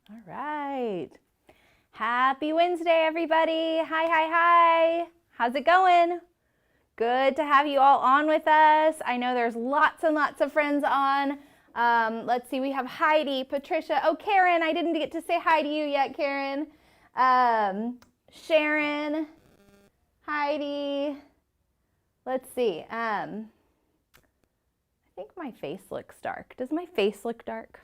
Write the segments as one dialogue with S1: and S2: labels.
S1: All right. Happy Wednesday, everybody. Hi. How's it going? Good to have you all on with us. I know there's lots and lots of friends on. Let's see, we have Heidi, Patricia. Oh, Karen, I didn't get to say hi to you yet, Karen. Sharon, Heidi. Let's see. I think my face looks dark. Does my face look dark?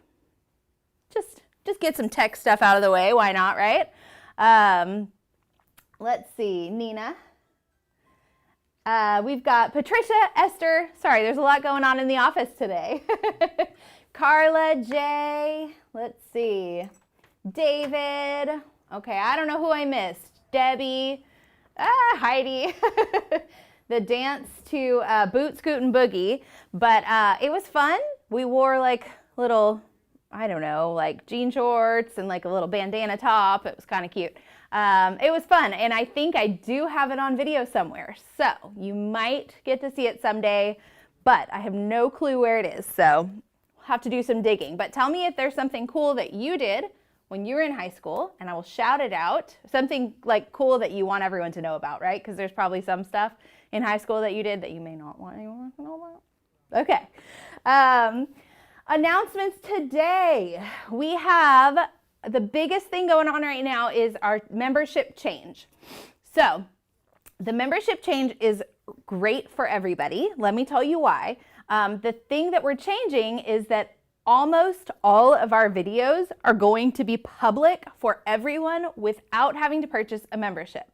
S1: Just get some tech stuff out of the way. Why not, right? Let's see, Nina. We've got Patricia, Esther. Sorry, there's a lot going on in the office today. Carla, Jay. Let's see. David. Okay, I don't know who I missed. Debbie. Heidi. The dance to Boot, Scoot, and Boogie. But it was fun. We wore like little, I don't know, like jean shorts and like a little bandana top. It was kind of cute. It was fun, and I think I do have it on video somewhere, so you might get to see it someday, but I have no clue where it is, so we'll have to do some digging. But tell me if there's something cool that you did when you were in high school, and I will shout it out. Something like cool that you want everyone to know about, right? Because there's probably some stuff in high school that you did that you may not want anyone to know about. Okay. Announcements today. We have the biggest thing going on right now is our membership change. So the membership change is great for everybody. Let me tell you why. The thing that we're changing is that almost all of our videos are going to be public for everyone without having to purchase a membership.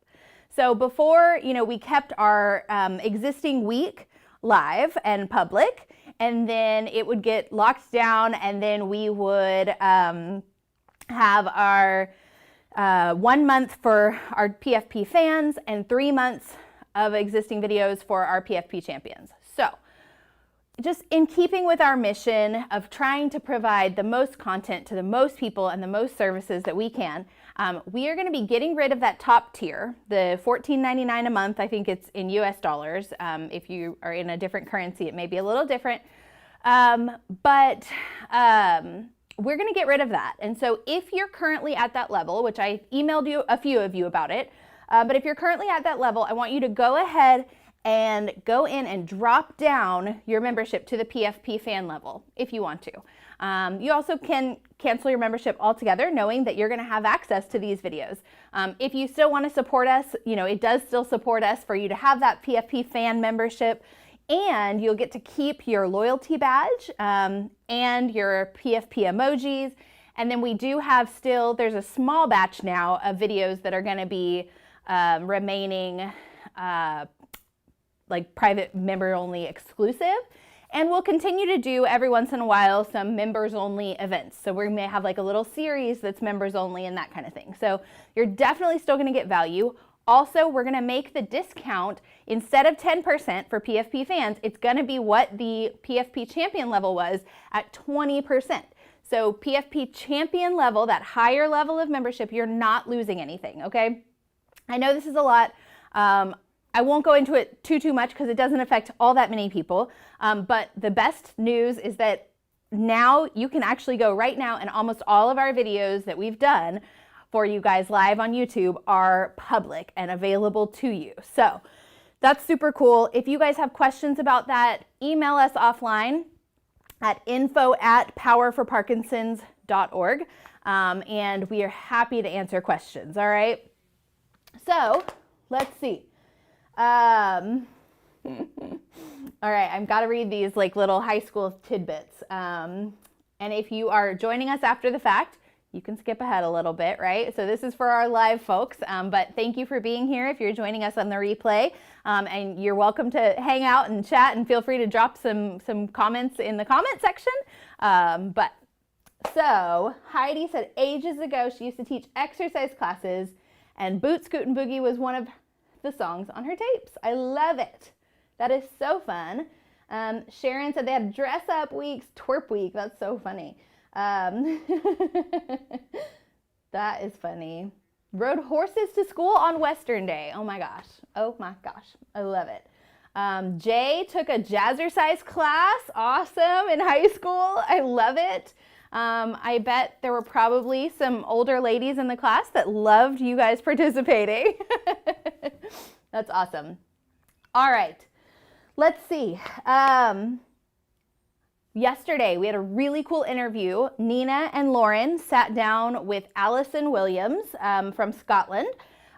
S1: So before, we kept our existing week live and public, and then it would get locked down, and then we would have our 1 month for our PFP fans and 3 months of existing videos for our PFP champions. So just in keeping with our mission of trying to provide the most content to the most people and the most services that we can, we are going to be getting rid of that top tier, the $14.99 a month. I think it's in US dollars. If you are in a different currency, it may be a little different. But we're going to get rid of that. And so if you're currently at that level, which I emailed you a few of you about it, but if you're currently at that level, I want you to go ahead and go in and drop down your membership to the PFP fan level if you want to. You also can cancel your membership altogether, knowing that you're going to have access to these videos. If you still want to support us, it does still support us for you to have that PFP fan membership, and you'll get to keep your loyalty badge and your PFP emojis. And then we do have there's a small batch now of videos that are going to be remaining like private member only exclusive. And we'll continue to do every once in a while some members only events. So we may have like a little series that's members only and that kind of thing. So you're definitely still going to get value. Also, we're going to make the discount, instead of 10% for PFP fans, it's going to be what the PFP champion level was at 20%. So PFP champion level, that higher level of membership, you're not losing anything, okay? I know this is a lot. I won't go into it too much because it doesn't affect all that many people. But the best news is that now you can actually go right now, and almost all of our videos that we've done for you guys live on YouTube are public and available to you. So that's super cool. If you guys have questions about that, email us offline at info@powerforparkinsons.org, and we are happy to answer questions, all right? So let's see. All right, I've got to read these like little high school tidbits. And if you are joining us after the fact, you can skip ahead a little bit, right? So this is for our live folks, but thank you for being here if you're joining us on the replay. And you're welcome to hang out and chat, and feel free to drop some comments in the comment section. So Heidi said ages ago she used to teach exercise classes, and Boot, Scoot, and Boogie was one of the songs on her tapes. I love it. That is so fun. Sharon said they have dress up weeks, twerp week. That's so funny. That is funny. Rode horses to school on Western Day. Oh my gosh. Oh my gosh. I love it. Jay took a jazzercise class. Awesome. In high school. I love it. I bet there were probably some older ladies in the class that loved you guys participating. That's awesome. All right, let's see. Yesterday, we had a really cool interview. Nina and Lauren sat down with Alison Williams from Scotland,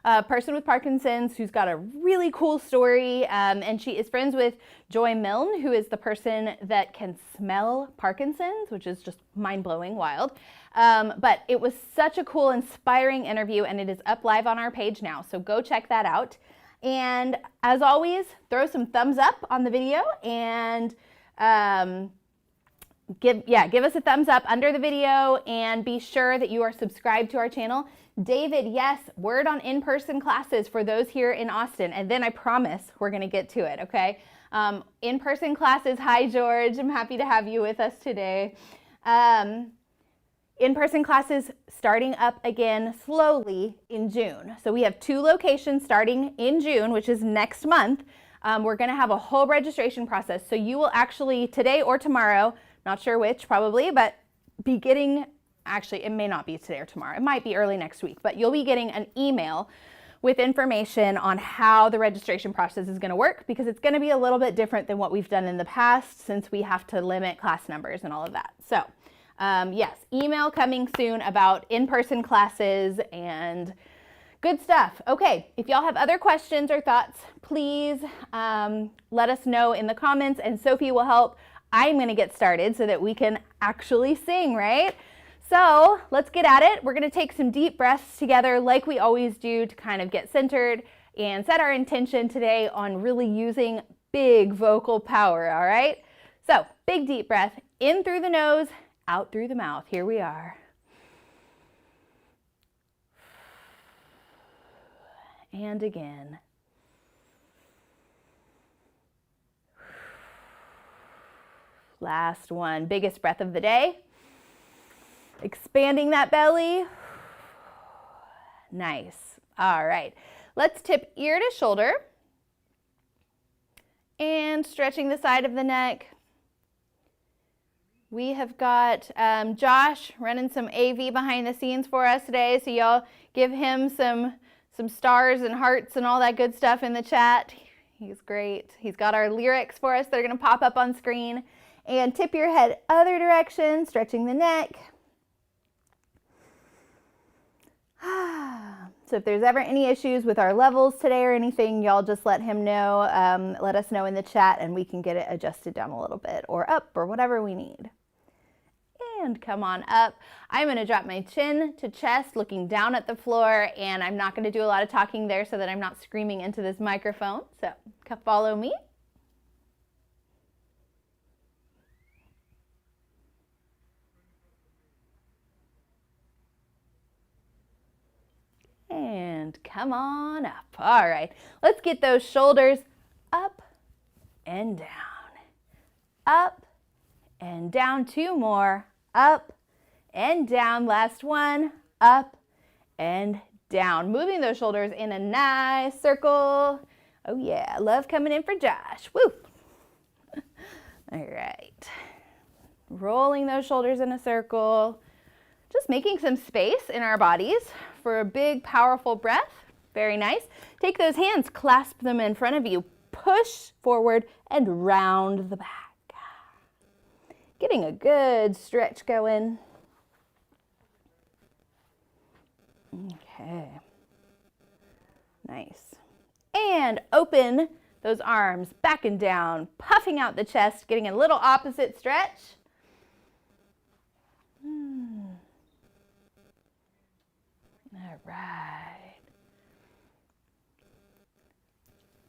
S1: a person with Parkinson's who's got a really cool story, and she is friends with Joy Milne, who is the person that can smell Parkinson's, which is just mind-blowing, wild. But it was such a cool, inspiring interview, and it is up live on our page now, so go check that out. And as always, throw some thumbs up on the video, and give us a thumbs up under the video, and be sure that you are subscribed to our channel. David, yes, word on in-person classes for those here in Austin, and then I promise we're going to get to it, okay? In-person classes, hi George, I'm happy to have you with us today. In-person classes starting up again slowly in June. So we have 2 locations starting in June, which is next month. We're going to have a whole registration process. So you will actually, today or tomorrow, not sure which probably, but be getting, actually it may not be today or tomorrow, it might be early next week, but you'll be getting an email with information on how the registration process is going to work, because it's going to be a little bit different than what we've done in the past, since we have to limit class numbers and all of that. So yes, email coming soon about in-person classes and good stuff. Okay, if y'all have other questions or thoughts, please let us know in the comments, and Sophie will help. I'm going to get started so that we can actually sing, right? So let's get at it. We're going to take some deep breaths together like we always do to kind of get centered and set our intention today on really using big vocal power, all right? So big deep breath in through the nose, out through the mouth. Here we are. And again. Last one, biggest breath of the day. Expanding that belly. Nice. All right. Let's tip ear to shoulder. And stretching the side of the neck. We have got Josh running some AV behind the scenes for us today, so y'all give him some stars and hearts and all that good stuff in the chat. He's great. He's got our lyrics for us that are going to pop up on screen. And tip your head other direction, stretching the neck. So if there's ever any issues with our levels today or anything, y'all just let him know. Let us know in the chat, and we can get it adjusted down a little bit or up or whatever we need. And come on up. I'm going to drop my chin to chest, looking down at the floor, and I'm not going to do a lot of talking there so that I'm not screaming into this microphone. So follow me. And come on up. All right, let's get those shoulders up and down. Up and down. 2 more. Up and down. Last one. Up and down. Moving those shoulders in a nice circle. Oh yeah, love coming in for Josh. Woo! All right. Rolling those shoulders in a circle. Just making some space in our bodies for a big, powerful breath. Very nice. Take those hands, clasp them in front of you, push forward and round the back. Getting a good stretch going. Okay. Nice. And open those arms back and down, puffing out the chest, getting a little opposite stretch. All right.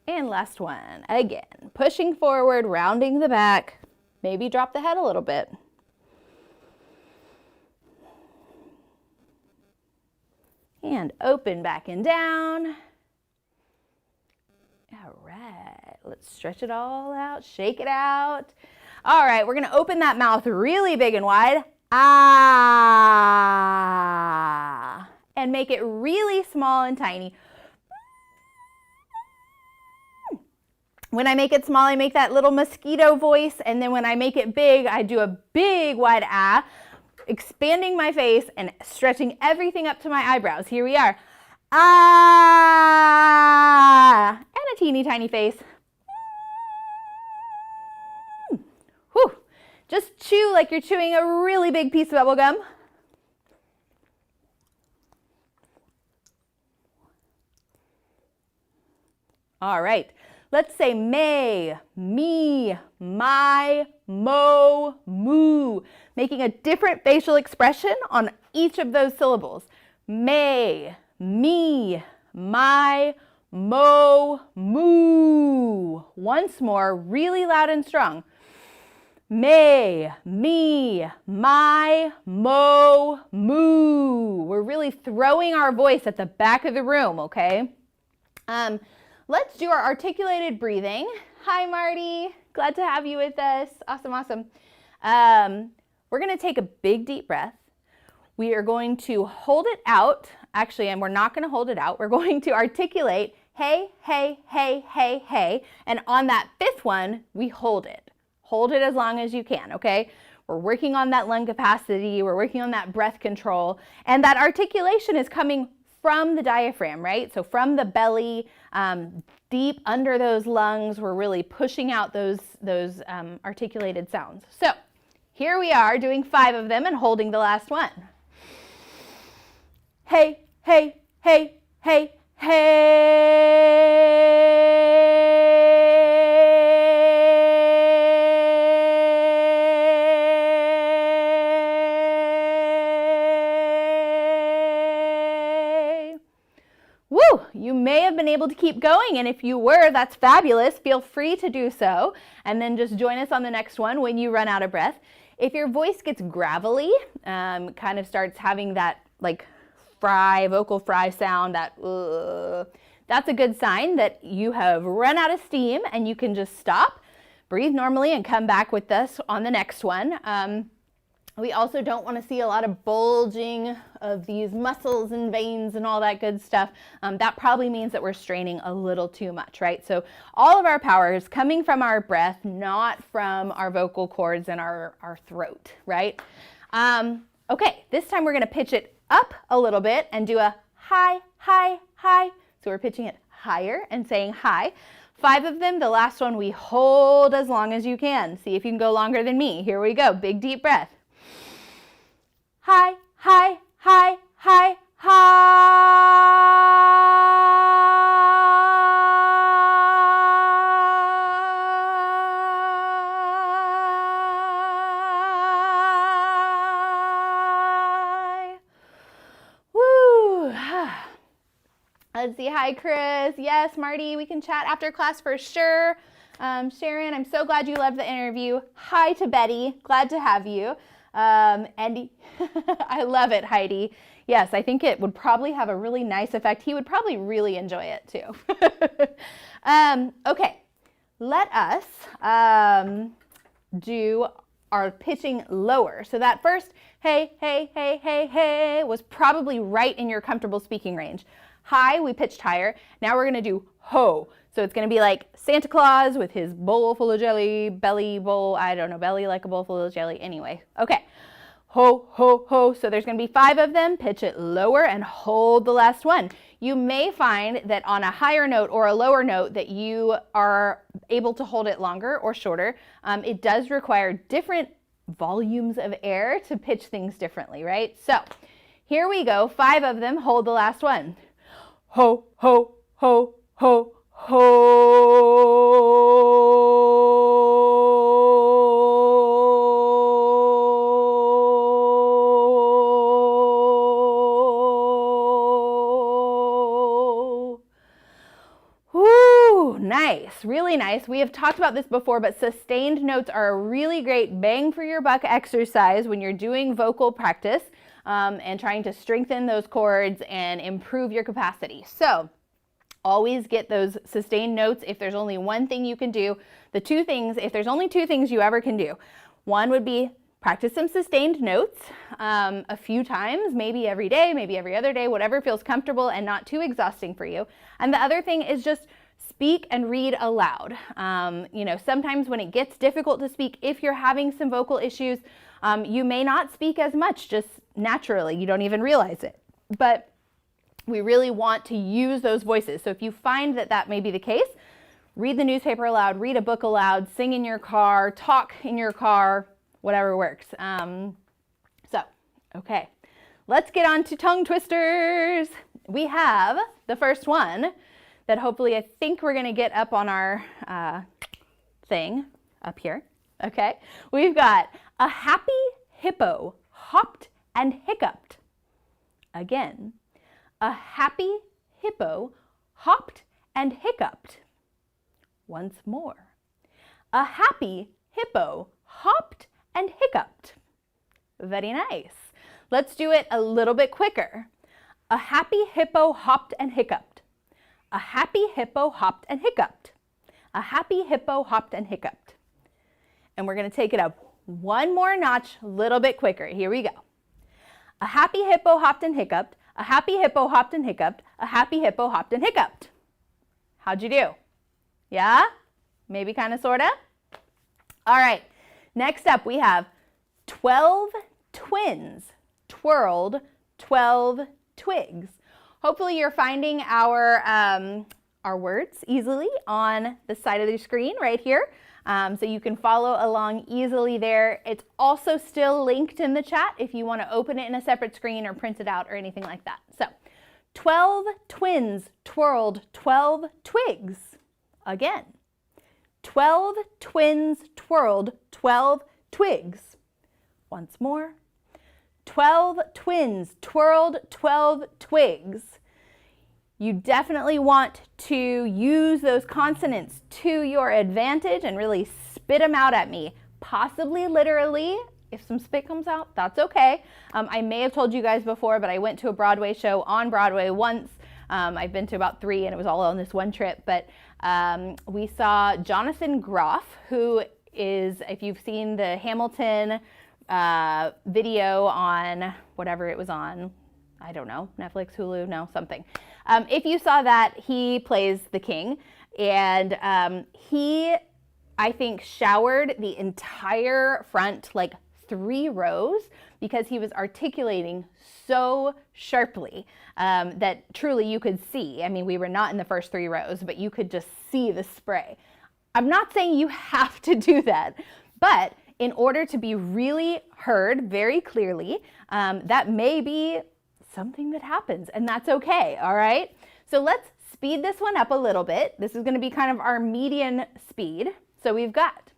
S1: And last one. Again, pushing forward, rounding the back. Maybe drop the head a little bit. And open back and down. All right. Let's stretch it all out, shake it out. All right, we're going to open that mouth really big and wide. Ah. And make it really small and tiny. When I make it small, I make that little mosquito voice, and then when I make it big, I do a big wide ah. expanding my face and stretching everything up to my eyebrows. Here we are. Ah, and a teeny tiny face. Whew. Just chew like you're chewing a really big piece of bubble gum. All right, let's say may, me, my, mo, moo, making a different facial expression on each of those syllables. May, me, my, mo, moo. Once more, really loud and strong. May, me, my, mo, moo. We're really throwing our voice at the back of the room, okay? Let's do our articulated breathing. Hi, Marty. Glad to have you with us. Awesome, awesome. We're going to take a big, deep breath. We are going to hold it out. Actually, and we're not going to hold it out. We're going to articulate, hey, hey, hey, hey, hey. And on that fifth one, we hold it. Hold it as long as you can, okay? We're working on that lung capacity. We're working on that breath control. And that articulation is coming from the diaphragm, right? So from the belly, deep under those lungs, we're really pushing out those articulated sounds. So here we are doing 5 of them and holding the last one. Hey, hey, hey, hey, hey. Woo! You may have been able to keep going, and if you were, that's fabulous. Feel free to do so, and then just join us on the next one when you run out of breath. If your voice gets gravelly, kind of starts having that like vocal fry sound, that's a good sign that you have run out of steam and you can just stop, breathe normally, and come back with us on the next one. We also don't want to see a lot of bulging of these muscles and veins and all that good stuff. That probably means that we're straining a little too much, right? So all of our power is coming from our breath, not from our vocal cords and our throat, right? Okay, this time we're going to pitch it up a little bit and do a hi, hi, hi. So we're pitching it higher and saying hi. 5 of them. The last one we hold as long as you can. See if you can go longer than me. Here we go. Big deep breath. Hi, hi, hi, hi, hi. Woo. Let's see. Hi, Chris. Yes, Marty, we can chat after class for sure. Sharon, I'm so glad you loved the interview. Hi to Betty. Glad to have you. And I love it, Heidi. Yes, I think it would probably have a really nice effect. He would probably really enjoy it too. Okay, let us do our pitching lower. So that first hey, hey, hey, hey, hey was probably right in your comfortable speaking range. High, we pitched higher. Now we're going to do ho. So it's going to be like Santa Claus with his bowl full of jelly, belly bowl, I don't know, belly like a bowl full of jelly. Anyway, okay. Ho, ho, ho. So there's going to be 5 of them. Pitch it lower and hold the last one. You may find that on a higher note or a lower note that you are able to hold it longer or shorter. It does require different volumes of air to pitch things differently, right? So here we go. 5 of them. Hold the last one. Ho, ho, ho, ho, ho. Woo, nice, really nice. We have talked about this before, but sustained notes are a really great bang for your buck exercise when you're doing vocal practice and trying to strengthen those cords and improve your capacity. So always get those sustained notes. If there's only one thing you can do, if there's only 2 things you ever can do, one would be practice some sustained notes a few times, maybe every day, maybe every other day, whatever feels comfortable and not too exhausting for you. And the other thing is just speak and read aloud. You know, sometimes when it gets difficult to speak, if you're having some vocal issues, you may not speak as much just naturally. You don't even realize it. But we really want to use those voices. So if you find that that may be the case, read the newspaper aloud, read a book aloud, sing in your car, talk in your car, whatever works. Okay, let's get on to tongue twisters. We have the first one that hopefully I think we're gonna get up on our thing up here. Okay, we've got a happy hippo hopped and hiccuped. Again, a happy hippo hopped and hiccuped. Once more, a happy hippo hopped and hiccuped. Very nice. Let's do it a little bit quicker. A happy hippo hopped and hiccuped. A happy hippo hopped and hiccuped. A happy hippo hopped and hiccuped. And we're going to take it up one more notch, a little bit quicker. Here we go. A happy hippo hopped and hiccuped. A happy hippo hopped and hiccuped. A happy hippo hopped and hiccuped. How'd you do? Yeah? Maybe kind of, sort of? All right. Next up, we have 12 twins twirled 12 twigs. Hopefully you're finding our words easily on the side of the screen right here. So you can follow along easily there. It's also still linked in the chat if you want to open it in a separate screen or print it out or anything like that. So 12 twins twirled 12 twigs. Again, 12 twins twirled 12 twigs. Once more. 12 twins twirled 12 twigs. You definitely want to use those consonants to your advantage and really spit them out at me, possibly literally. If some spit comes out, that's okay. I may have told you guys before, but I went to a Broadway show on Broadway once. I've been to about 3 and it was all on this one trip, but we saw Jonathan Groff, who is, if you've seen the Hamilton video on whatever it was on, I don't know, Netflix, Hulu, no, something. If you saw that, he plays the king, and he, I think, showered the entire front, like 3 rows, because he was articulating so sharply that truly you could see. I mean, we were not in the first 3 rows, but you could just see the spray. I'm not saying you have to do that, but in order to be really heard very clearly, that may be something that happens, and that's okay, all right? So let's speed this one up a little bit. This is going to be kind of our median speed. So we've got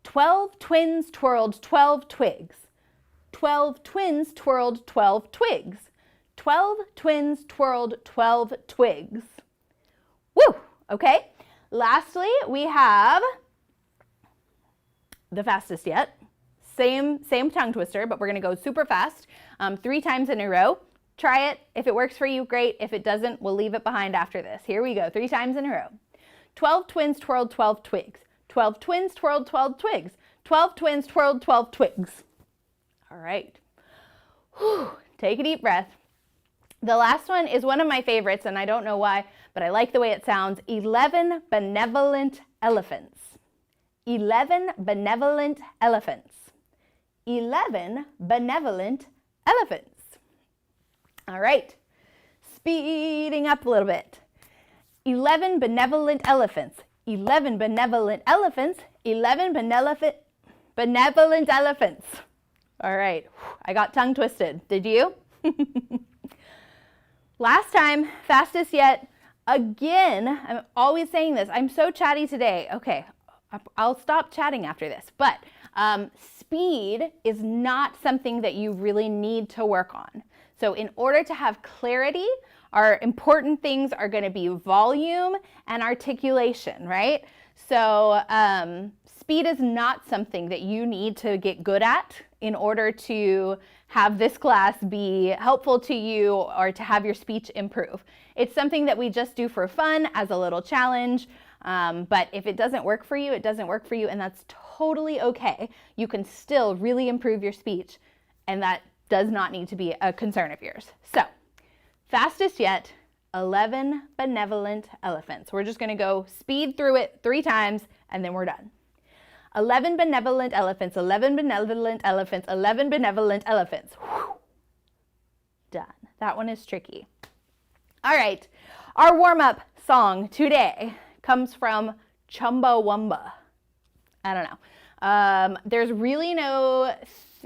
S1: 12 twins twirled 12 twigs. 12 twins twirled 12 twigs. 12 twins twirled 12 twigs. Woo! Okay. Lastly, we have the fastest yet. Same tongue twister, but we're going to go super fast 3 times in a row. Try it. If it works for you, great. If it doesn't, we'll leave it behind after this. Here we go. 3 times in a row. 12 twins twirled 12 twigs. 12 twins twirled 12 twigs. 12 twins twirled 12 twigs. All right. Whew. Take a deep breath. The last one is one of my favorites, and I don't know why, but I like the way it sounds. 11 benevolent elephants. 11 benevolent elephants. 11 benevolent elephants. All right, speeding up a little bit. 11 benevolent elephants. 11 benevolent elephants. 11 benevolent elephants. All right, I got tongue twisted. Did you? Last time, fastest yet. Again, I'm always saying this. I'm so chatty today. Okay, I'll stop chatting after this. But speed is not something that you really need to work on. So in order to have clarity, our important things are going to be volume and articulation, right? So speed is not something that you need to get good at in order to have this class be helpful to you or to have your speech improve. It's something that we just do for fun as a little challenge. But if it doesn't work for you, it doesn't work for you, and that's totally okay. You can still really improve your speech, and that does not need to be a concern of yours. So, fastest yet, 11 benevolent elephants. We're just going to go speed through it 3 times and then we're done. 11 benevolent elephants, 11 benevolent elephants, 11 benevolent elephants. Whew. Done. That one is tricky. All right, our warm-up song today comes from Chumbawamba. I don't know. There's really no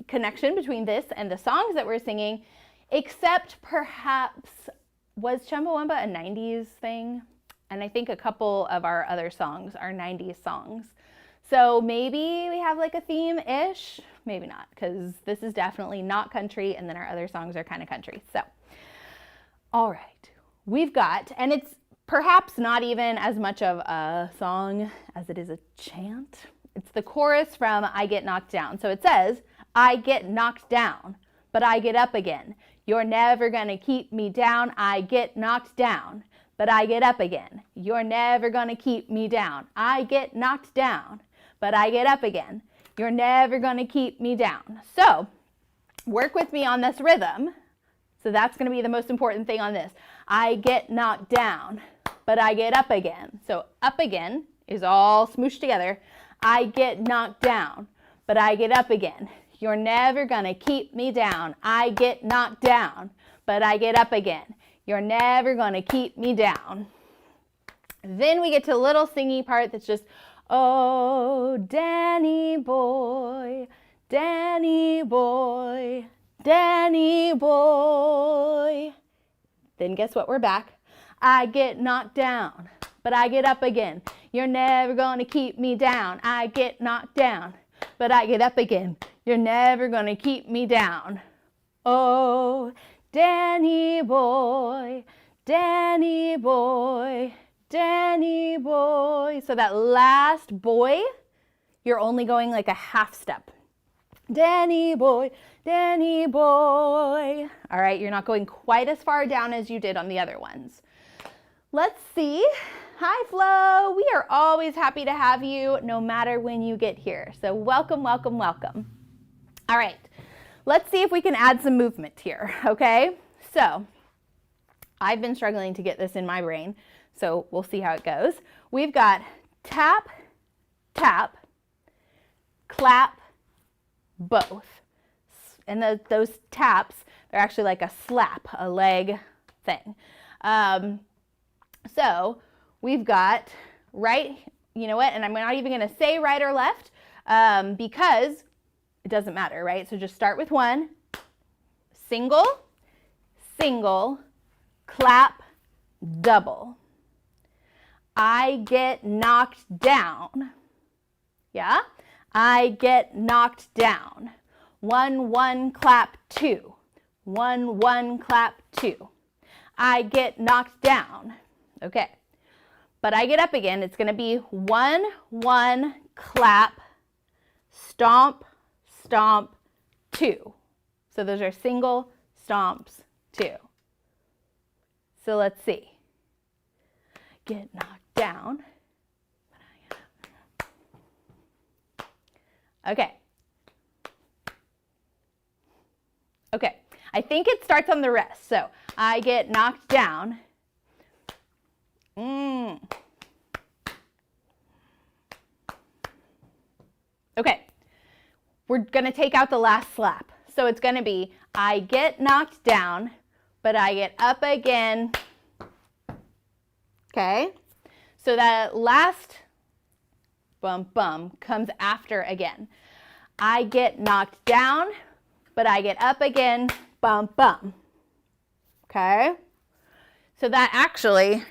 S1: connection between this and the songs that we're singing, except perhaps, was Chumbawamba a 90s thing? And I think a couple of our other songs are 90s songs. So maybe we have like a theme-ish, maybe not, because this is definitely not country, and then our other songs are kind of country. So, all right, we've got, and it's perhaps not even as much of a song as it is a chant. It's the chorus from I Get Knocked Down. So it says, I get knocked down, but I get up again. You're never gonna keep me down. I get knocked down, but I get up again. You're never gonna keep me down. I get knocked down, but I get up again. You're never gonna keep me down. So work with me on this rhythm. So that's gonna be the most important thing on this. I get knocked down, but I get up again. So up again is all smooshed together. I get knocked down, but I get up again. You're never gonna keep me down. I get knocked down, but I get up again. You're never gonna keep me down. Then we get to a little singy part that's just, oh, Danny boy, Danny boy, Danny boy. Then guess what? We're back. I get knocked down, but I get up again. You're never gonna keep me down. I get knocked down, but I get up again. You're never gonna keep me down. Oh, Danny boy, Danny boy, Danny boy. So that last boy, you're only going like a half step. Danny boy, Danny boy. All right, you're not going quite as far down as you did on the other ones. Let's see. Hi, Flo. We are always happy to have you no matter when you get here. So welcome, welcome, welcome. All right, let's see if we can add some movement here, okay? So I've been struggling to get this in my brain, so we'll see how it goes. We've got tap, tap, clap, both. And those taps, they're actually like a slap, a leg thing. So we've got right, you know what, and I'm not even gonna say right or left because it doesn't matter, right? So just start with one, single, single, clap, double. I get knocked down, yeah? I get knocked down. 1, 1, clap, 2. 1, 1, clap, 2. I get knocked down. Okay, but I get up again. It's gonna be 1, 1, clap, stomp, stomp, 2. So those are single stomps, 2. So let's see. Get knocked down. Okay. Okay, I think it starts on the rest. So I get knocked down. Okay, we're gonna take out the last slap. So it's gonna be, I get knocked down, but I get up again. Okay, so that last bum bum comes after again. I get knocked down, but I get up again, bum bum. Okay, so that actually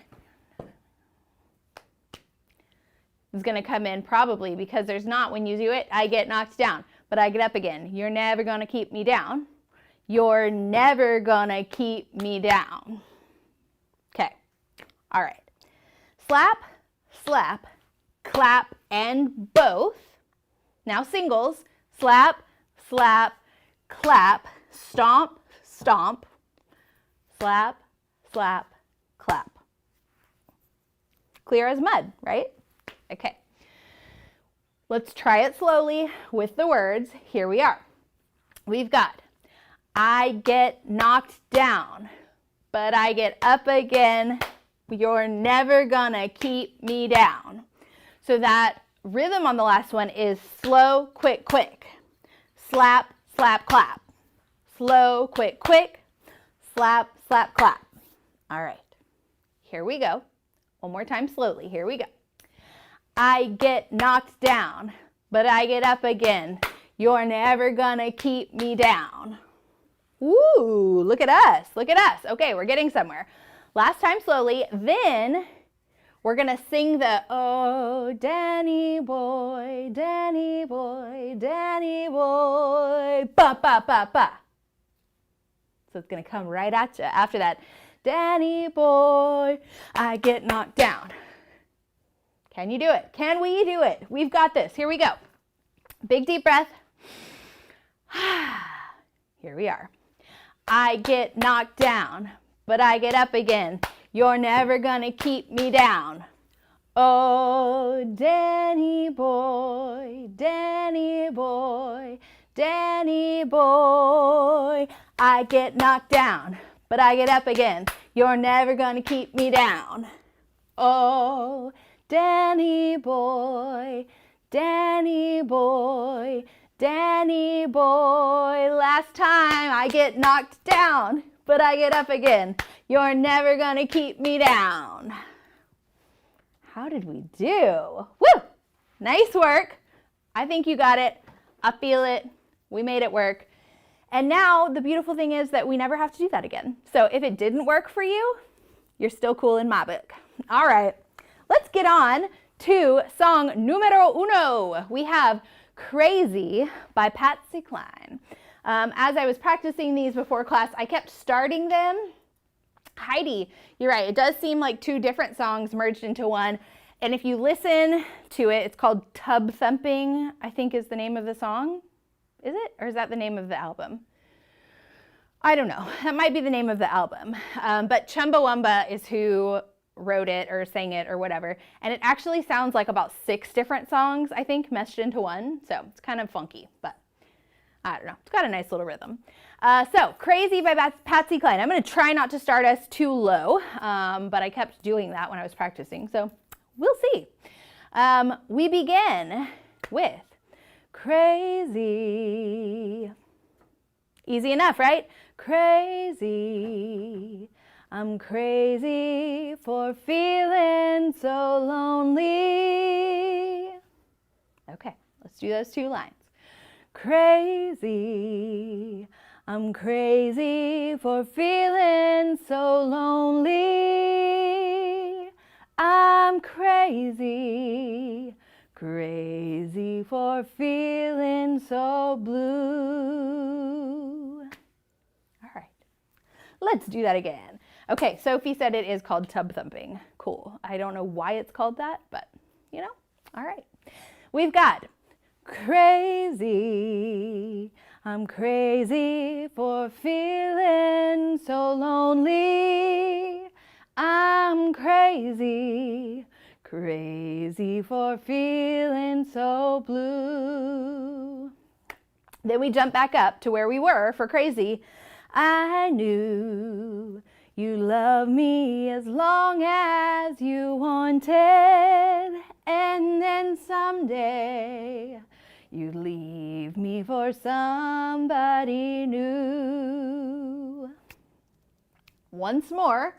S1: is going to come in probably because there's not, when you do it, I get knocked down, but I get up again. You're never going to keep me down. You're never going to keep me down. Okay, all right. Slap, slap, clap, and both. Now singles, slap, slap, clap, stomp, stomp, slap, slap, clap. Clear as mud, right? Okay. Let's try it slowly with the words. Here we are. We've got, I get knocked down, but I get up again. You're never gonna keep me down. So that rhythm on the last one is slow, quick, quick. Slap, slap, clap. Slow, quick, quick. Slap, slap, clap. All right, here we go. One more time slowly, here we go. I get knocked down, but I get up again. You're never gonna keep me down. Ooh, look at us, look at us. Okay, we're getting somewhere. Last time slowly, then we're gonna sing the, oh, Danny boy, Danny boy, Danny boy, ba, ba, ba, ba. So it's gonna come right at you after that. Danny boy, I get knocked down. Can you do it? Can we do it? We've got this. Here we go. Big deep breath. Here we are. I get knocked down, but I get up again. You're never gonna keep me down. Oh, Danny boy, Danny boy, Danny boy. I get knocked down, but I get up again. You're never gonna keep me down. Oh, Danny boy, Danny boy, Danny boy. Last time I get knocked down, but I get up again. You're never gonna keep me down. How did we do? Woo! Nice work. I think you got it. I feel it. We made it work. And now the beautiful thing is that we never have to do that again. So if it didn't work for you, you're still cool in my book. All right, let's get on to song numero uno. We have Crazy by Patsy Cline. As I was practicing these before class, I kept starting them. Heidi, you're right. It does seem like two different songs merged into one. And if you listen to it, it's called Tub Thumping, I think is the name of the song. Is it? Or is that the name of the album? I don't know. That might be the name of the album. But Chumbawamba is who wrote it or sang it or whatever. And it actually sounds like about 6 different songs, I think, meshed into one. So it's kind of funky, but I don't know. It's got a nice little rhythm. So Crazy by Patsy Cline. I'm going to try not to start us too low, but I kept doing that when I was practicing. So we'll see. We begin with Crazy. Easy enough, right? Crazy. I'm crazy for feeling so lonely. Okay, let's do those 2 lines. Crazy. I'm crazy for feeling so lonely. I'm crazy. Crazy for feeling so blue. All right, let's do that again. Okay, Sophie said it is called Tub Thumping. Cool. I don't know why it's called that, but you know, all right. We've got crazy. I'm crazy for feeling so lonely. I'm crazy. Crazy for feeling so blue. Then we jump back up to where we were for crazy. I knew you loved me as long as you wanted, and then someday you'd leave me for somebody new. Once more,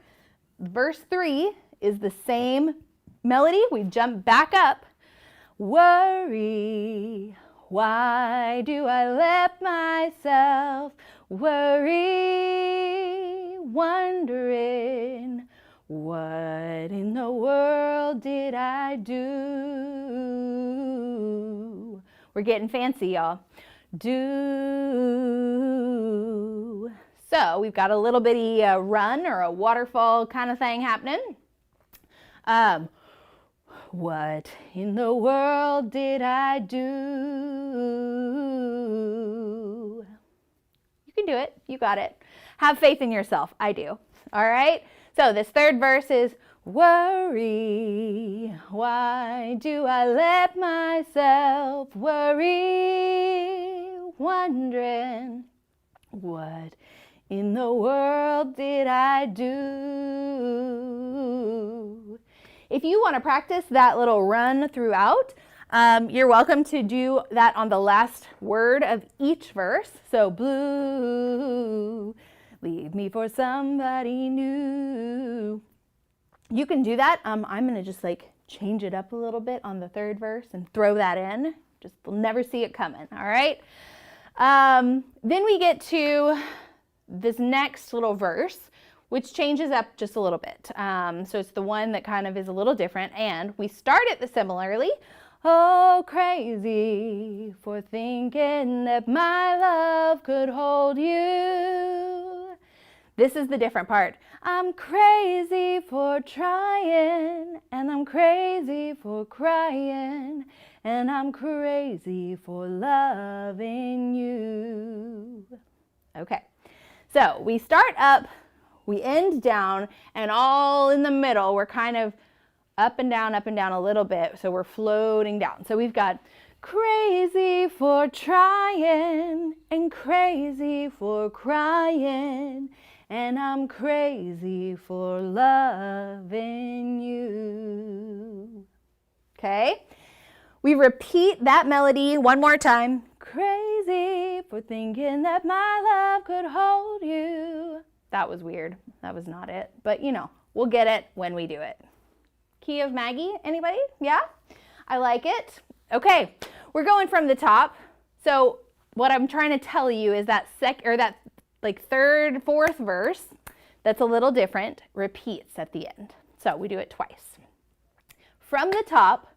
S1: verse 3 is the same melody. We jump back up. Worry, why do I let myself worry, wondering what in the world did I do? We're getting fancy, y'all. Do. So we've got a little bitty run or a waterfall kind of thing happening. What in the world did I do? You can do it. You got it. Have faith in yourself. I do. All right. So this third verse is worry. Why do I let myself worry? Wondering what in the world did I do? If you want to practice that little run throughout, you're welcome to do that on the last word of each verse. So blue, leave me for somebody new. You can do that. I'm going to just like change it up a little bit on the third verse and throw that in. Just we'll never see it coming, all right? Then we get to this next little verse, which changes up just a little bit. So it's the one that kind of is a little different, and we start it similarly. Oh, crazy for thinking that my love could hold you. This is the different part. I'm crazy for trying, and I'm crazy for crying, and I'm crazy for loving you. Okay, so we start up, we end down, and all in the middle, we're kind of up and down a little bit, so we're floating down. So we've got crazy for trying, and crazy for crying, and I'm crazy for loving you. Okay? We repeat that melody one more time. Crazy for thinking that my love could hold you. That was weird. That was not it. But you know, we'll get it when we do it. Key of Maggie, anybody? Yeah? I like it. Okay, we're going from the top. So what I'm trying to tell you is that third, fourth verse, that's a little different, repeats at the end. So we do it twice. From the top,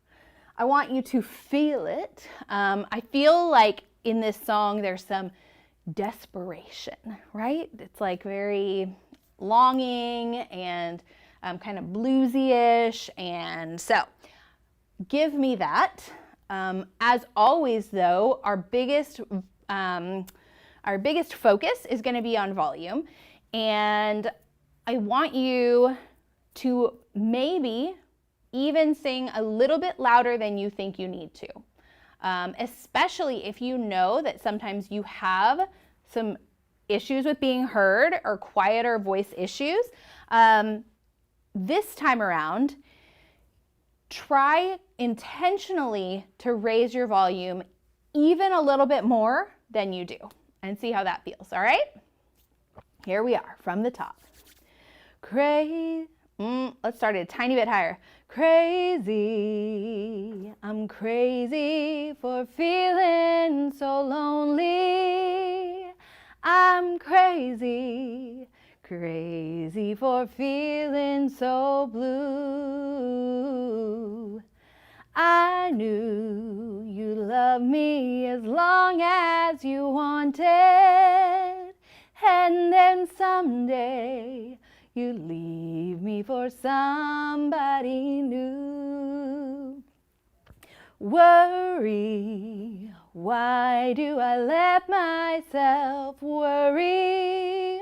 S1: I want you to feel it. I feel like in this song there's some desperation, right? It's like very longing and kind of bluesy-ish, and so give me that. As always though, our biggest focus is going to be on volume, and I want you to maybe even sing a little bit louder than you think you need to, especially if you know that sometimes you have some issues with being heard or quieter voice issues. This time around, try intentionally to raise your volume even a little bit more than you do and see how that feels, all right? Here we are from the top. Let's start it a tiny bit higher. Crazy, I'm crazy for feeling so lonely. I'm crazy, crazy for feeling so blue. I knew you loved me as long as you wanted, and then someday you'd leave me for somebody new. Worry, why do I let myself worry?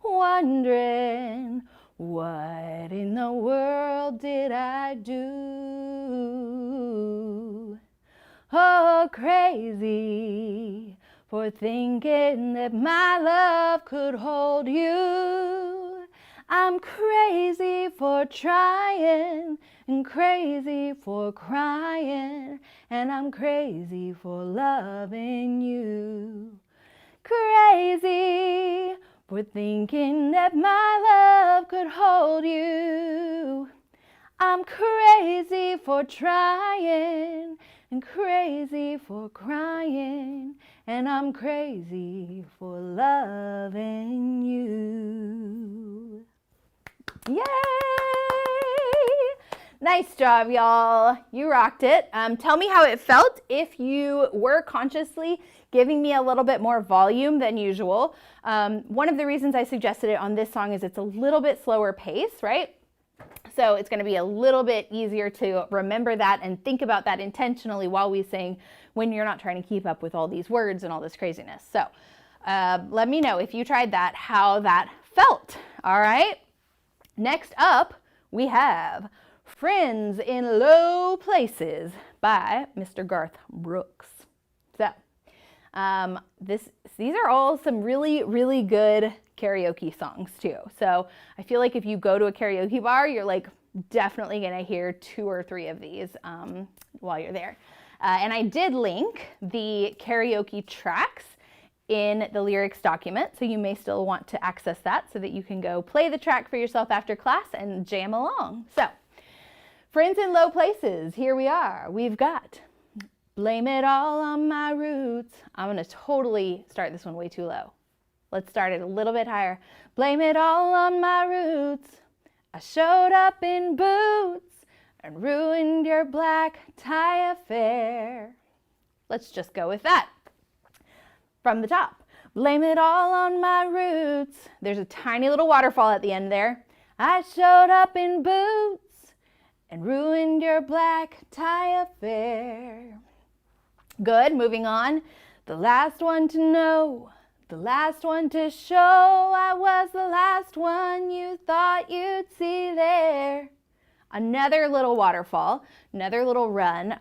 S1: Wondering, what in the world did I do? Oh, crazy for thinking that my love could hold you. I'm crazy for trying, and crazy for crying, and I'm crazy for loving you. Crazy for thinking that my love could hold you. I'm crazy for trying, and crazy for crying, and I'm crazy for loving you. Yay! Nice job, y'all. You rocked it. Tell me how it felt if you were consciously giving me a little bit more volume than usual. One of the reasons I suggested it on this song is it's a little bit slower pace, right? So it's going to be a little bit easier to remember that and think about that intentionally while we sing when you're not trying to keep up with all these words and all this craziness. So let me know if you tried that, how that felt. All right. Next up, we have Friends in Low Places by Mr. Garth Brooks. So These are all some really, really good karaoke songs too. So I feel like if you go to a karaoke bar, you're like definitely gonna hear 2 or 3 of these while you're there. And I did link the karaoke tracks in the lyrics document, so you may still want to access that so that you can go play the track for yourself after class and jam along. So, friends in low places, here we are. We've got blame it all on my roots. I'm gonna totally start this one way too low. Let's start it a little bit higher. Blame it all on my roots. I showed up in boots and ruined your black tie affair. Let's just go with that. From the top, blame it all on my roots. There's a tiny little waterfall at the end there. I showed up in boots and ruined your black tie affair. Good, moving on. The last one to know, the last one to show. I was the last one you thought you'd see there. Another little waterfall, another little run.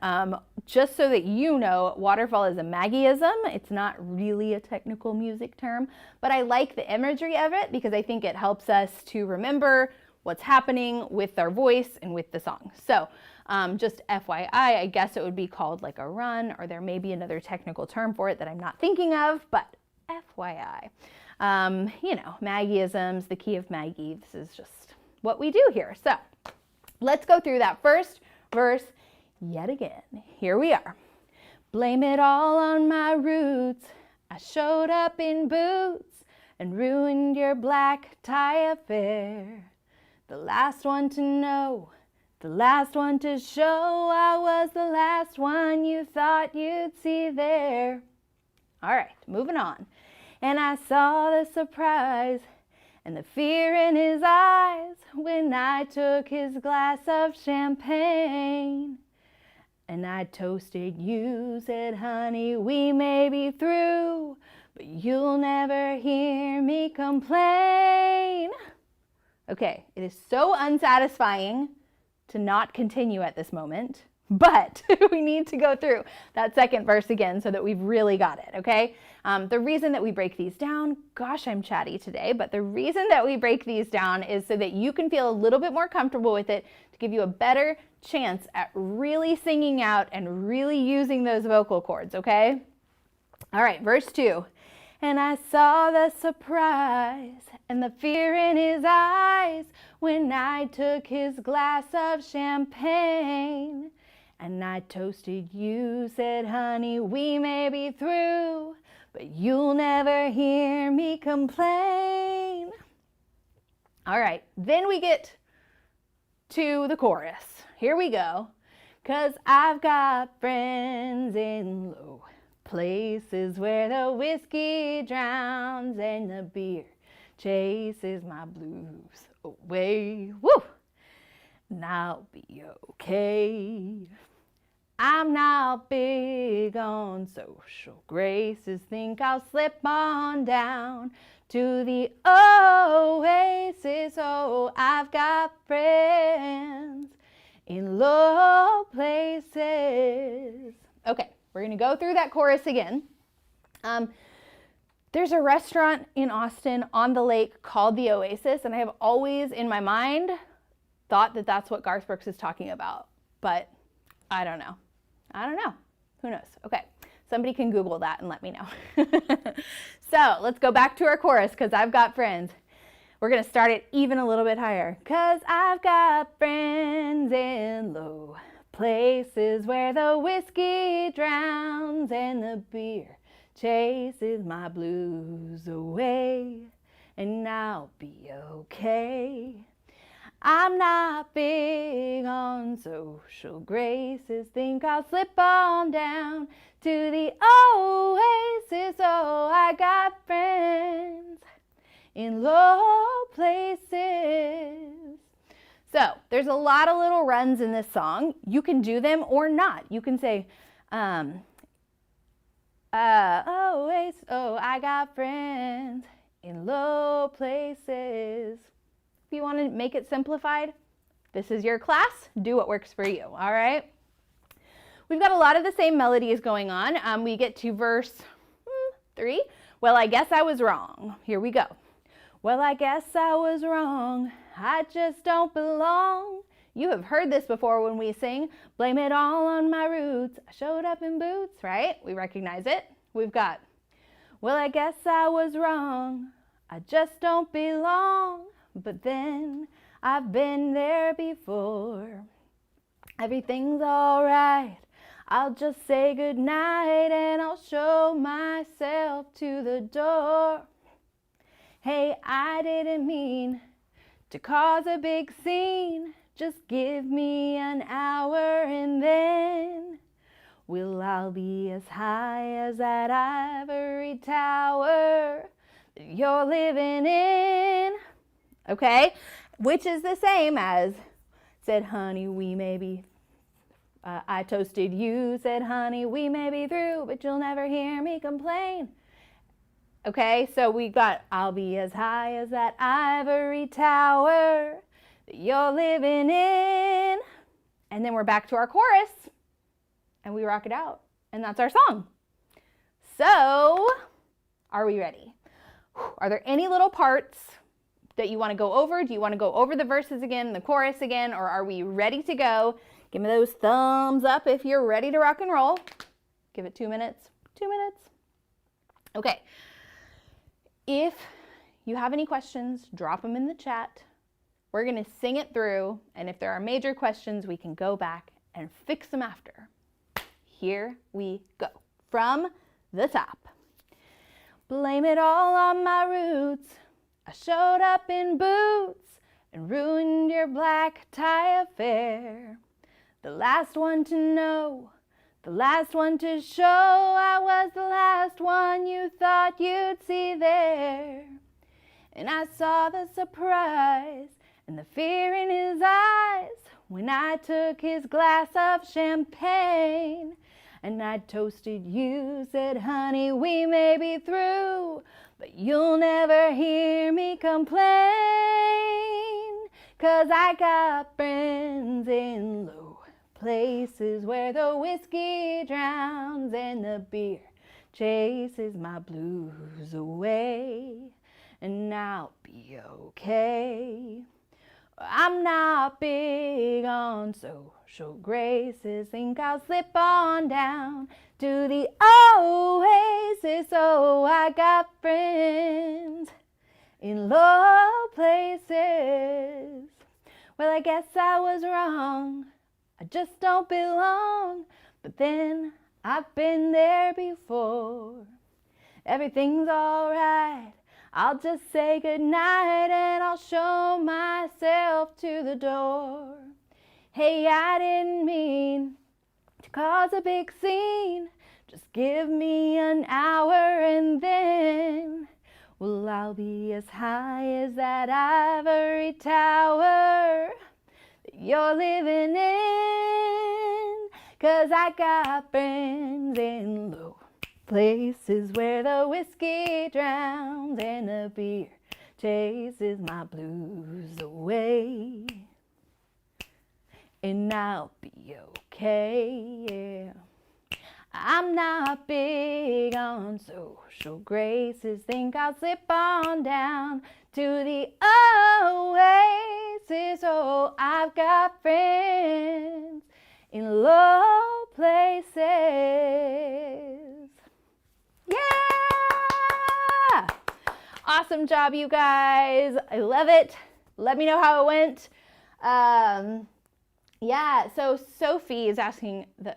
S1: Just so that you know, waterfall is a Maggieism. It's not really a technical music term, but I like the imagery of it because I think it helps us to remember what's happening with our voice and with the song. So just FYI, I guess it would be called like a run, or there may be another technical term for it that I'm not thinking of, but FYI. You know, Maggieisms, the key of Maggie, this is just what we do here. So let's go through that first verse yet again. Here we are. Blame it all on my roots. I showed up in boots and ruined your black tie affair. The last one to know, the last one to show. I was the last one you thought you'd see there. All right, moving on. And I saw the surprise and the fear in his eyes when I took his glass of champagne. And I toasted you, said, honey, we may be through, but you'll never hear me complain. Okay, it is so unsatisfying to not continue at this moment, but we need to go through that second verse again so that we've really got it, okay? The reason that we break these down, gosh, I'm chatty today, but the reason that we break these down is so that you can feel a little bit more comfortable with it, to give you a better chance at really singing out and really using those vocal cords, okay? All right, verse 2. And I saw the surprise and the fear in his eyes when I took his glass of champagne. And I toasted you, said, honey, we may be through, but you'll never hear me complain. All right, then we get to the chorus. Here we go. 'Cause I've got friends in low places where the whiskey drowns and the beer chases my blues away. Woo! And I'll be okay. I'm not big on social graces. Think I'll slip on down to the oasis. Oh, I've got friends in low places. Okay, we're gonna go through that chorus again. There's a restaurant in Austin on the lake called the Oasis, and I have always in my mind thought that that's what Garth Brooks is talking about, but I don't know. Who knows? Okay, somebody can Google that and let me know. So let's go back to our chorus, 'cause I've got friends. We're gonna start it even a little bit higher. 'Cause I've got friends in low places where the whiskey drowns and the beer chases my blues away, and I'll be okay. I'm not big on social graces. Think I'll slip on down to the oasis. Oh, I got friends in low places. So there's a lot of little runs in this song. You can do them or not. You can say, oasis, oh, I got friends in low places. If you want to make it simplified, this is your class. Do what works for you, all right? We've got a lot of the same melodies going on. We get to verse 3. Well, I guess I was wrong. Here we go. Well, I guess I was wrong. I just don't belong. You have heard this before when we sing, blame it all on my roots. I showed up in boots, right? We recognize it. We've got, well, I guess I was wrong. I just don't belong. But then I've been there before. Everything's all right. I'll just say goodnight and I'll show myself to the door. Hey, I didn't mean to cause a big scene. Just give me an hour and then I'll be as high as that ivory tower that you're living in. Okay, which is the same as said, honey, we may be, I toasted you, said, honey, we may be through, but you'll never hear me complain. Okay, so we got, I'll be as high as that ivory tower that you're living in. And then we're back to our chorus and we rock it out. And that's our song. So, are we ready? Are there any little parts that you want to go over? Do you want to go over the verses again, the chorus again, or are we ready to go? Give me those thumbs up if you're ready to rock and roll. Give it 2 minutes. 2 minutes. Okay. If you have any questions, drop them in the chat. We're going to sing it through, and if there are major questions, we can go back and fix them after. Here we go. From the top. Blame it all on my roots. I showed up in boots and ruined your black tie affair. The last one to know, the last one to show. I was the last one you thought you'd see there. And I saw the surprise and the fear in his eyes when I took his glass of champagne. And I toasted you, said, honey, we may be through, but you'll never hear me complain. 'Cause I got friends in low places where the whiskey drowns and the beer chases my blues away. And I'll be okay. I'm not big on social graces. Think I'll slip on down to the oasis. Oh, I got friends in low places. Well, I guess I was wrong. I just don't belong. But then I've been there before. Everything's all right. I'll just say goodnight and I'll show myself to the door. Hey, I didn't mean to cause a big scene. Just give me an hour and then, well, I'll be as high as that ivory tower that you're living in. 'Cause I got friends in low places where the whiskey drowns and the beer chases my blues away. And I'll be okay, yeah. I'm not big on social graces. Think I'll slip on down to the oasis. Oh, I've got friends in low places. Yeah! Awesome job, you guys. I love it. Let me know how it went. Yeah, so Sophie is asking, the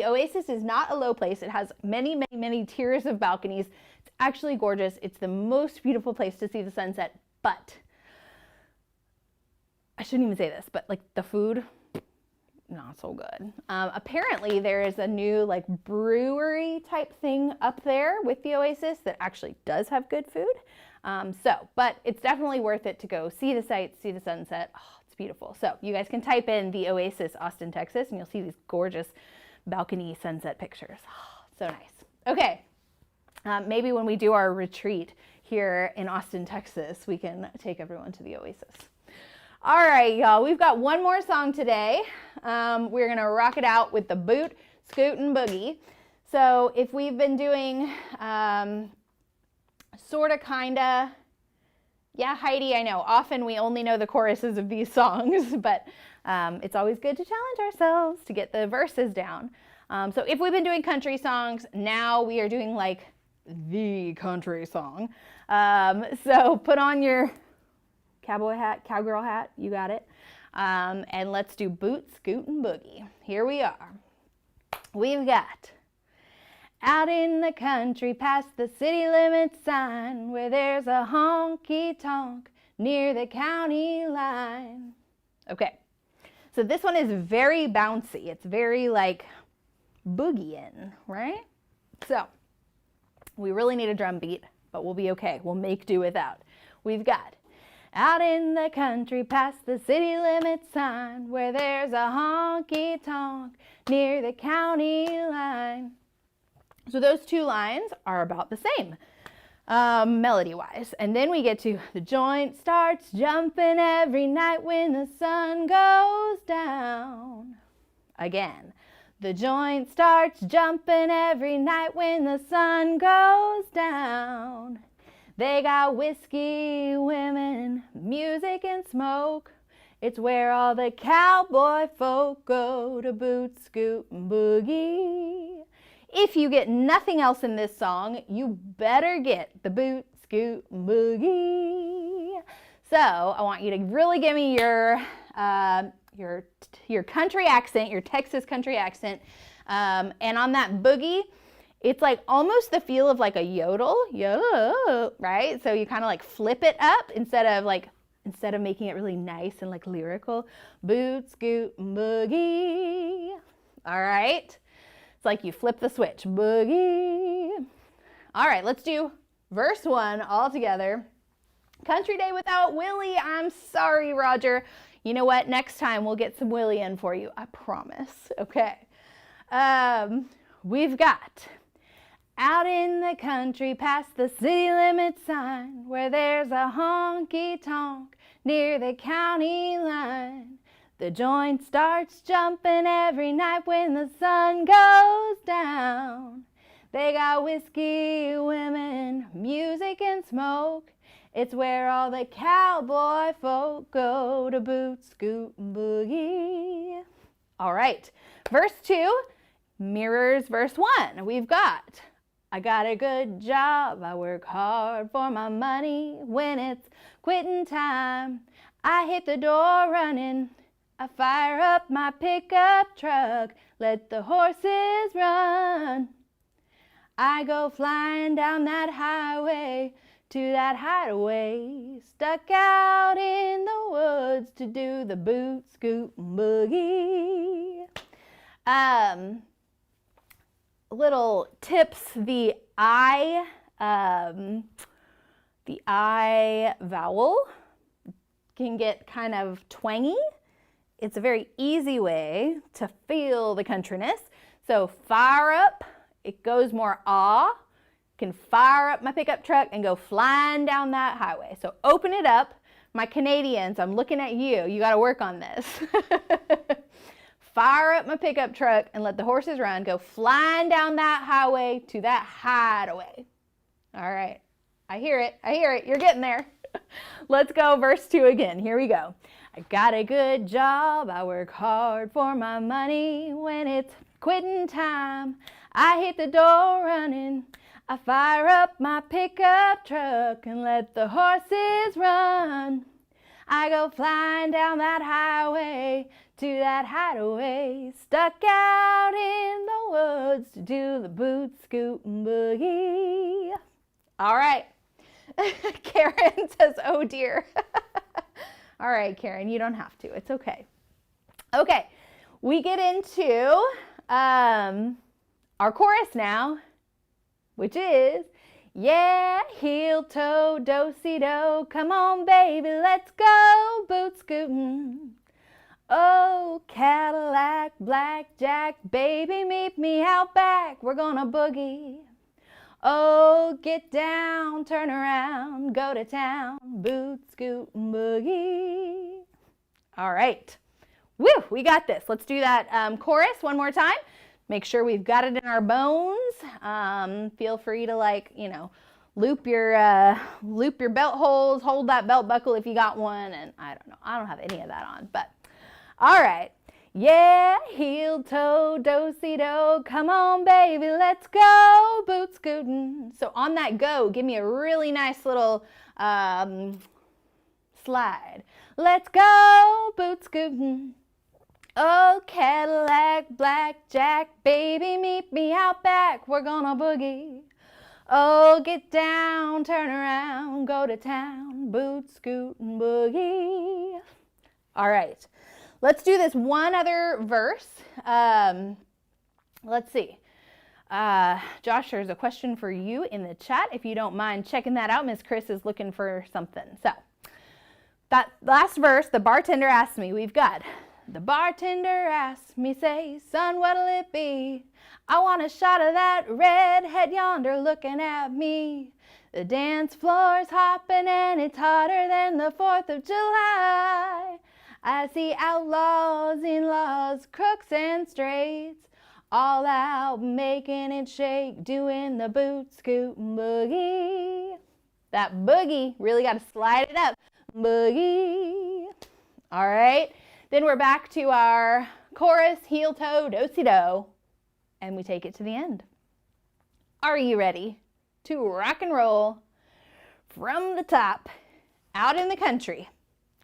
S1: Oasis is not a low place. It has many, many, many tiers of balconies. It's actually gorgeous. It's the most beautiful place to see the sunset, but I shouldn't even say this, but like the food, not so good. Apparently there is a new like brewery type thing up there with the Oasis that actually does have good food. But it's definitely worth it to go see the sights, see the sunset. Oh, it's beautiful. So you guys can type in the Oasis, Austin, Texas, and you'll see these gorgeous balcony sunset pictures. Oh, so nice. Okay. Maybe when we do our retreat here in Austin, Texas, we can take everyone to the Oasis. All right, y'all, we've got one more song today. We're gonna rock it out with the Boot, Scoot, and Boogie. So if we've been doing sorta, kinda, yeah, Heidi, I know, often we only know the choruses of these songs, but it's always good to challenge ourselves to get the verses down. So if we've been doing country songs, now we are doing like the country song. So put on your cowboy hat, cowgirl hat, you got it. And let's do boot, scoot, and boogie. Here we are. We've got out in the country past the city limit sign where there's a honky-tonk near the county line. Okay, so this one is very bouncy. It's very like boogieing, right? So we really need a drum beat, but we'll be okay. We'll make do without. We've got out in the country past the city limit sign where there's a honky-tonk near the county line. So those two lines are about the same, melody-wise. And then we get to the joint starts jumping every night when the sun goes down. Again, the joint starts jumping every night when the sun goes down. They got whiskey, women, music, and smoke. It's where all the cowboy folk go to boot, scoot, and boogie. If you get nothing else in this song, you better get the boot, scoot, and boogie. So I want you to really give me your country accent, your Texas country accent. And on that boogie, it's like almost the feel of like a yodel, right? So you kind of like flip it up instead of making it really nice and like lyrical. Boot, scoot, and boogie. All right. It's like you flip the switch, boogie. All right, let's do verse 1 all together. Country Day without Willie. I'm sorry, Roger. You know what? Next time we'll get some Willie in for you. I promise. Okay. We've got out in the country past the city limit sign where there's a honky-tonk near the county line. The joint starts jumping every night when the sun goes down. They got whiskey, women, music, and smoke. It's where all the cowboy folk go to boot, scoot, and boogie. All right, verse 2 mirrors verse 1. We've got, I got a good job, I work hard for my money. When it's quitting time, I hit the door running. I fire up my pickup truck, let the horses run. I go flying down that highway to that hideaway, stuck out in the woods to do the boot, scoot, and boogie. Little tips, the I vowel can get kind of twangy. It's a very easy way to feel the countryness. So fire up, it goes more ah. Can fire up my pickup truck and go flying down that highway. So open it up. My Canadians, I'm looking at you. You got to work on this. Fire up my pickup truck and let the horses run. Go flying down that highway to that hideaway. All right. I hear it. I hear it. You're getting there. Let's go verse 2 again. Here we go. I got a good job. I work hard for my money. When it's quitting time, I hit the door running. I fire up my pickup truck and let the horses run. I go flying down that highway to that hideaway, stuck out in the woods to do the boot, scoot, and boogie. All right. Karen says, oh dear. All right, Karen, you don't have to. It's okay. Okay, we get into our chorus now, which is, yeah, heel toe, do-si-do, come on, baby, let's go, boot scootin'. Oh, Cadillac, blackjack, baby, meet me out back, we're gonna boogie. Oh, get down, turn around, go to town, boot, scoot, and boogie. All right. Woo, we got this. Let's do that chorus one more time. Make sure we've got it in our bones. Feel free to, like, you know, loop your belt holes, hold that belt buckle if you got one, and I don't know, I don't have any of that on, but all right. Yeah, heel toe, do-si-do, come on baby, let's go, boot scootin'. So on that go, give me a really nice little slide. Let's go, boot scootin'. Oh, Cadillac, blackjack, baby, meet me out back, we're gonna boogie. Oh, get down, turn around, go to town, boot scootin' boogie. All right, let's do this one other verse. Let's see. Josh, there's a question for you in the chat. If you don't mind checking that out, Miss Chris is looking for something. So that last verse, the bartender asked me, we've got, the bartender asked me, say, son, what'll it be? I want a shot of that redhead yonder looking at me. The dance floor's hopping and it's hotter than the 4th of July. I see outlaws, in-laws, crooks and straights, all out making it shake, doing the boot scootin' boogie. That boogie, really got to slide it up. Boogie. All right. Then we're back to our chorus, heel toe, do-si-do. And we take it to the end. Are you ready to rock and roll from the top out in the country?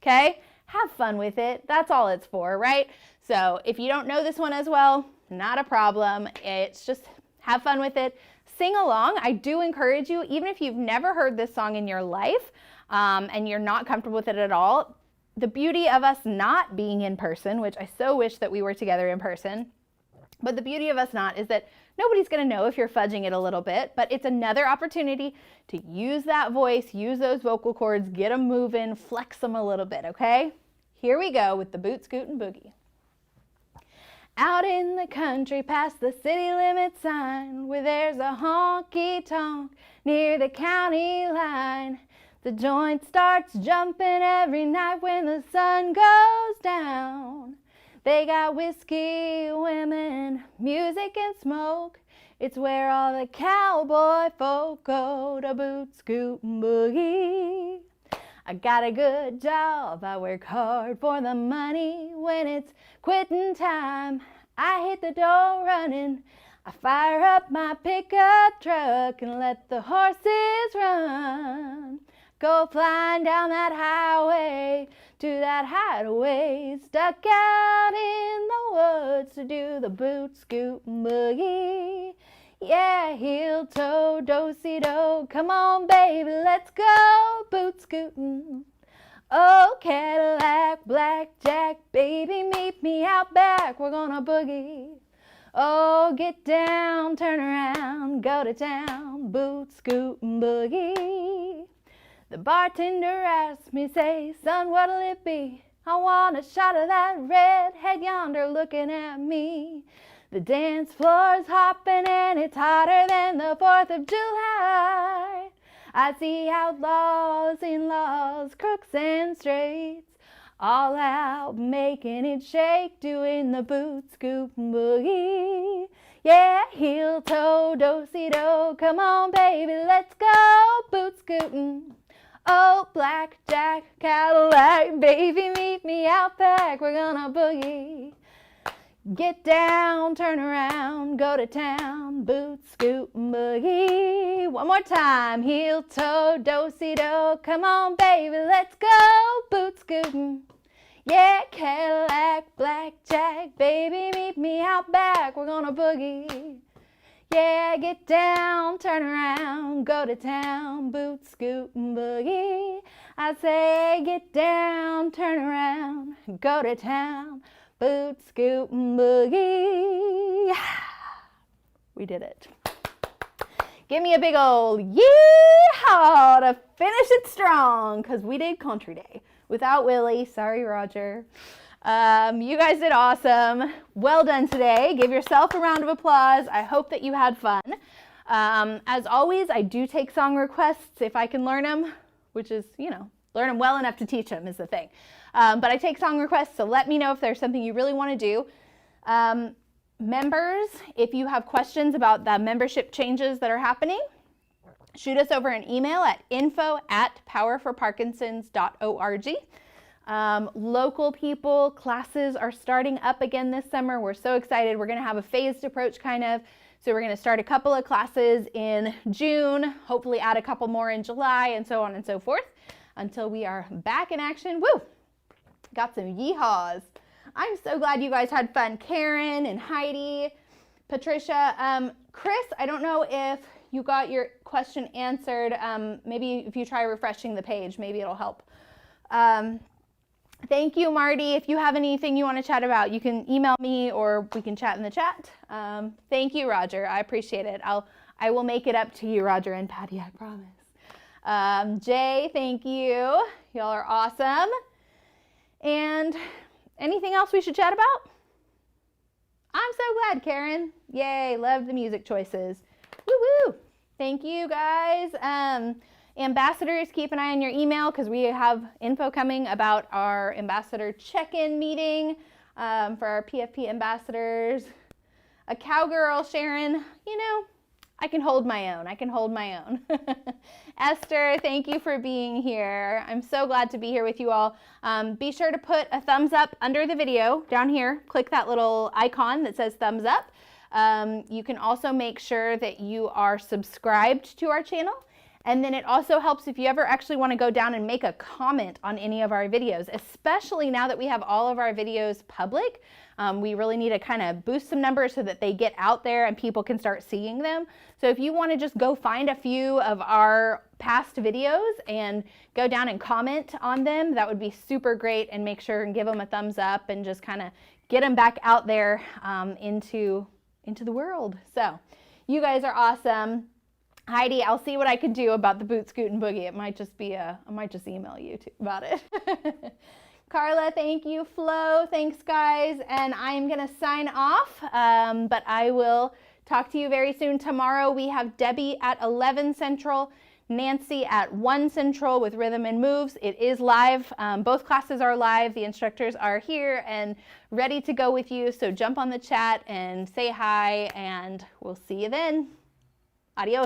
S1: Okay? Have fun with it. That's all it's for, right? So if you don't know this one as well, not a problem. It's just have fun with it. Sing along. I do encourage you, even if you've never heard this song in your life and you're not comfortable with it at all, the beauty of us not being in person, which I so wish that we were together in person, but the beauty of us not is that nobody's going to know if you're fudging it a little bit, but it's another opportunity to use that voice, use those vocal cords, get them moving, flex them a little bit, okay? Here we go with the boot scootin' boogie. Out in the country past the city limit sign, where there's a honky-tonk near the county line. The joint starts jumping every night when the sun goes down. They got whiskey, women, music and smoke. It's where all the cowboy folk go to boot scootin' boogie. I got a good job, I work hard for the money. When it's quitting time, I hit the door running. I fire up my pickup truck and let the horses run. Go flying down that highway to that hideaway, stuck out in the woods to do the boot scootin' boogie. Yeah, heel toe, do-si-do, come on baby, let's go boot scootin'. Oh, Cadillac, blackjack, baby, meet me out back, we're gonna boogie. Oh, get down, turn around, go to town, boot scootin' boogie. The bartender asked me, say, son, what'll it be? I want a shot of that redhead yonder looking at me. The dance floor's hopping and it's hotter than the 4th of July. I see outlaws, in-laws, crooks and straights, all out making it shake, doing the boot scootin' boogie. Yeah, heel toe, do-si-do, come on baby, let's go boot scootin'. Oh, blackjack, Cadillac, baby, meet me out back, we're gonna boogie. Get down, turn around, go to town, boot scootin' boogie. One more time, heel toe, do-si-do, come on baby, let's go boot scootin'. Yeah, Cadillac, blackjack, baby, meet me out back, we're gonna boogie. Yeah, get down, turn around, go to town, boot scootin' boogie. I say get down, turn around, go to town, boot scootin' boogie. We did it. Give me a big old yeehaw to finish it strong, because we did Country Day without Willie. Sorry, Roger. You guys did awesome. Well done today. Give yourself a round of applause. I hope that you had fun. As always, I do take song requests if I can learn them, which is, you know, learn them well enough to teach them is the thing. But I take song requests, so let me know if there's something you really want to do. Members, if you have questions about the membership changes that are happening, shoot us over an email at info@powerforparkinsons.org. Local people, classes are starting up again this summer. We're so excited. We're going to have a phased approach kind of. So we're going to start a couple of classes in June, hopefully add a couple more in July, and so on and so forth until we are back in action. Woo! Got some yeehaws. I'm so glad you guys had fun. Karen and Heidi, Patricia, Chris, I don't know if you got your question answered. Maybe if you try refreshing the page, maybe it'll help. Thank you, Marty. If you have anything you want to chat about, you can email me or we can chat in the chat. Thank you, Roger. I appreciate it. I will make it up to you, Roger and Patty, I promise. Jay, thank you. Y'all are awesome. And anything else we should chat about? I'm so glad, Karen. Yay, love the music choices. Woo woo. Thank you, guys. Ambassadors, keep an eye on your email because we have info coming about our ambassador check-in meeting for our PFP ambassadors. A cowgirl, Sharon, you know, I can hold my own. I can hold my own. Esther, thank you for being here. I'm so glad to be here with you all. Be sure to put a thumbs up under the video down here. Click that little icon that says thumbs up. You can also make sure that you are subscribed to our channel. And then it also helps if you ever actually want to go down and make a comment on any of our videos, especially now that we have all of our videos public. We really need to kind of boost some numbers so that they get out there and people can start seeing them. So if you want to just go find a few of our past videos and go down and comment on them, that would be super great, and make sure and give them a thumbs up and just kind of get them back out there into the world. So you guys are awesome. Heidi, I'll see what I can do about the boot, scoot, and boogie. It might just be I might just email you about it. Carla, thank you. Flo, thanks, guys. And I'm going to sign off, but I will talk to you very soon. Tomorrow we have Debbie at 11 Central, Nancy at 1 Central with Rhythm and Moves. It is live. Both classes are live. The instructors are here and ready to go with you. So jump on the chat and say hi, and we'll see you then. Adios.